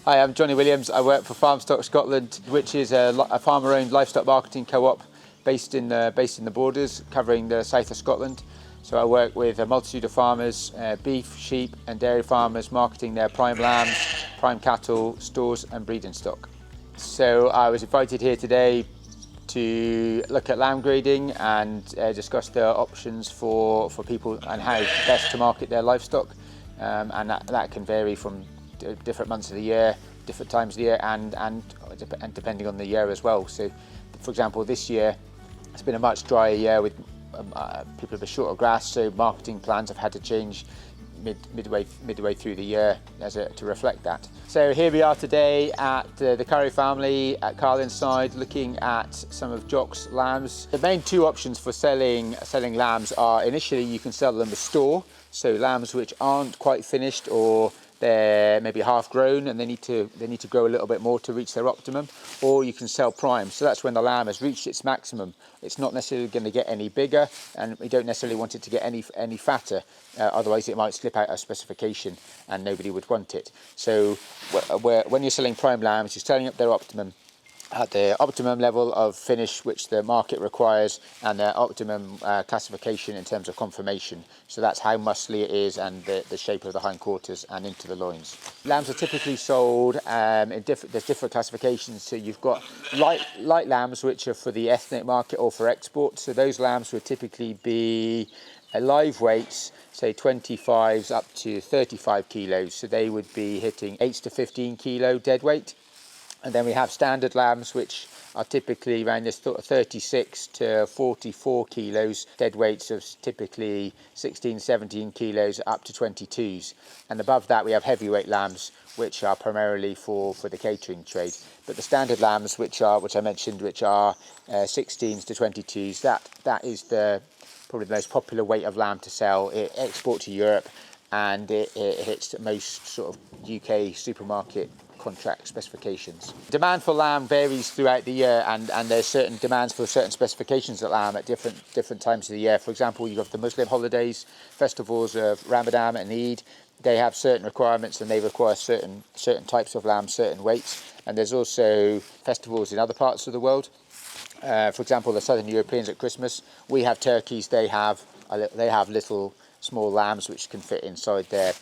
Hi, I'm Johnny Williams. I work for Farmstock Scotland, which is a farmer-owned livestock marketing co-op based in the Borders, covering the south of Scotland. So I work with a multitude of farmers, beef, sheep and dairy farmers, marketing their prime lambs, prime cattle, stores and breeding stock. So I was invited here today to look at lamb grading and discuss the options for people and how best to market their livestock. And that can vary from different months of the year, different times of the year, and depending on the year as well. So, for example, this year it's been a much drier year with people with shorter grass, so marketing plans have had to change midway through the year to reflect that. So here we are today at the Curry family at Carlinside, looking at some of Jock's lambs. The main two options for selling lambs are, initially you can sell them as store, so lambs which aren't quite finished or they're maybe half grown and they need to grow a little bit more to reach their optimum, or you can sell prime. So that's when the lamb has reached its maximum. It's not necessarily going to get any bigger, and we don't necessarily want it to get any fatter, otherwise it might slip out of specification and nobody would want it. So when you're selling prime lambs, you're selling up their optimum at the optimum level of finish which the market requires, and their optimum classification in terms of conformation. So that's how muscly it is and the shape of the hindquarters and into the loins. Lambs are typically sold there's different classifications. So you've got light lambs which are for the ethnic market or for export. So those lambs would typically be live weights, say 25s up to 35 kilos. So they would be hitting 8 to 15 kilo dead weight. And then we have standard lambs, which are typically around this sort of 36 to 44 kilos, dead weights of typically 16, 17 kilos up to 22s. And above that we have heavyweight lambs, which are primarily for the catering trade. But the standard lambs, which I mentioned, which are 16s to 22s, that is probably the most popular weight of lamb to sell. It exports to Europe, and it hits most sort of UK supermarket contract specifications. Demand for lamb varies throughout the year, and there's certain demands for certain specifications of lamb at different times of the year. For example, you've got the Muslim holidays, festivals of Ramadan and Eid. They have certain requirements and they require certain types of lamb, certain weights. And there's also festivals in other parts of the world. For example, the Southern Europeans at Christmas, we have turkeys, they have little small lambs which can fit inside their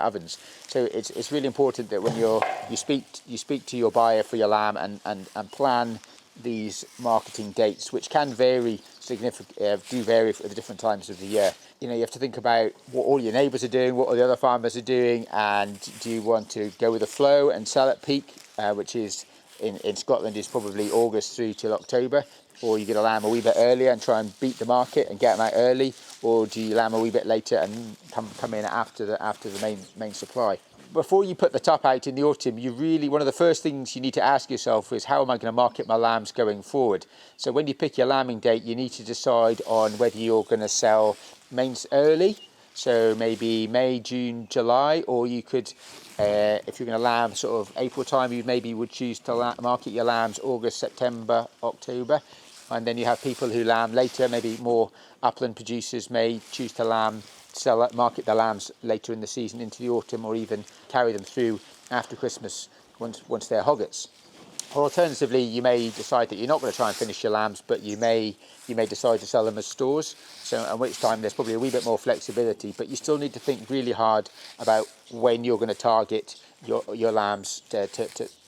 ovens. So it's really important that when you speak to your buyer for your lamb and plan these marketing dates, which can vary do vary for the different times of the year. You know, you have to think about what all your neighbours are doing, what all the other farmers are doing, and do you want to go with the flow and sell at peak, which is in Scotland is probably August through till October, or you get a lamb a wee bit earlier and try and beat the market and get them out early, or do you lamb a wee bit later and come in after the main supply. Before you put the top out in the autumn, one of the first things you need to ask yourself is, how am I going to market my lambs going forward? So when you pick your lambing date, you need to decide on whether you're going to sell mains early, so maybe May, June, July, or you could, if you're going to lamb sort of April time, you maybe would choose to market your lambs August, September, October. And then you have people who lamb later, maybe more upland producers may choose to market their lambs later in the season into the autumn, or even carry them through after Christmas once they're hoggets. Or alternatively, you may decide that you're not going to try and finish your lambs, but you may decide to sell them as stores. So at which time there's probably a wee bit more flexibility, but you still need to think really hard about when you're going to target your lambs to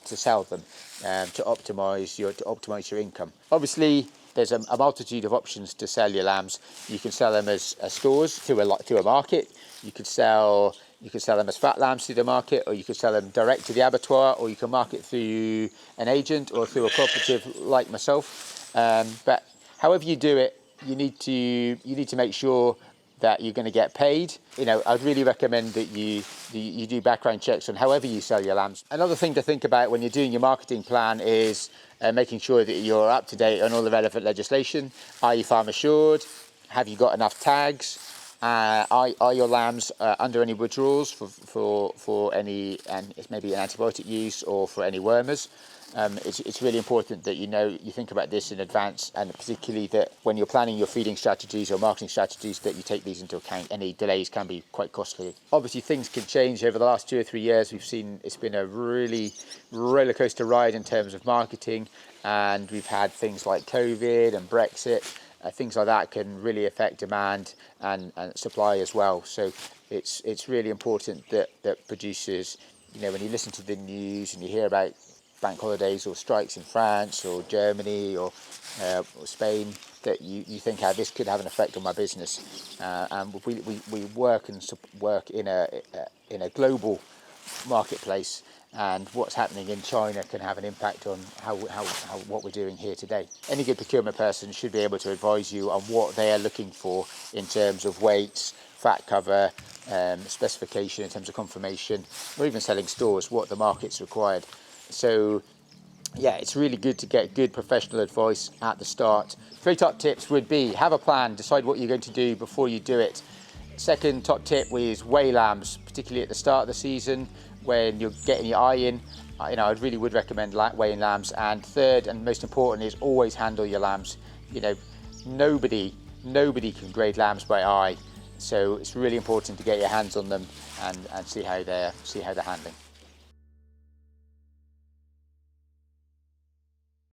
sell them, to optimise your income. Obviously, there's a multitude of options to sell your lambs. You can sell them as stores to a market. You could sell them as fat lambs to the market, or you could sell them direct to the abattoir, or you can market through an agent or through a cooperative like myself. But however you do it, you need to make sure that you're going to get paid. You know, I'd really recommend that you do background checks on however you sell your lambs. Another thing to think about when you're doing your marketing plan is making sure that you're up to date on all the relevant legislation. Are you farm assured? Have you got enough tags? Are your lambs under any withdrawals for any, and it's maybe an antibiotic use or for any wormers? It's really important that you think about this in advance, and particularly that when you're planning your feeding strategies or marketing strategies, that you take these into account. Any delays can be quite costly. Obviously, things can change over the last 2 or 3 years. We've seen it's been a really roller coaster ride in terms of marketing, and we've had things like COVID and Brexit. Things like that can really affect demand and supply as well. So it's really important that producers, when you listen to the news and you hear about bank holidays or strikes in France or Germany or Spain, that you think how this could have an effect on my business. And we work in a global marketplace, and what's happening in China can have an impact on how what we're doing here today. Any good procurement person should be able to advise you on what they are looking for in terms of weights, fat cover, specification in terms of confirmation, or even selling stores, what the market's required. So yeah, it's really good to get good professional advice at the start. 3 top tips would be: have a plan, decide what you're going to do before you do it. Second top tip is weigh lambs, particularly at the start of the season when you're getting your eye in. I really would recommend weighing lambs. And third, and most important, is always handle your lambs. Nobody can grade lambs by eye, so it's really important to get your hands on them and see how they're handling.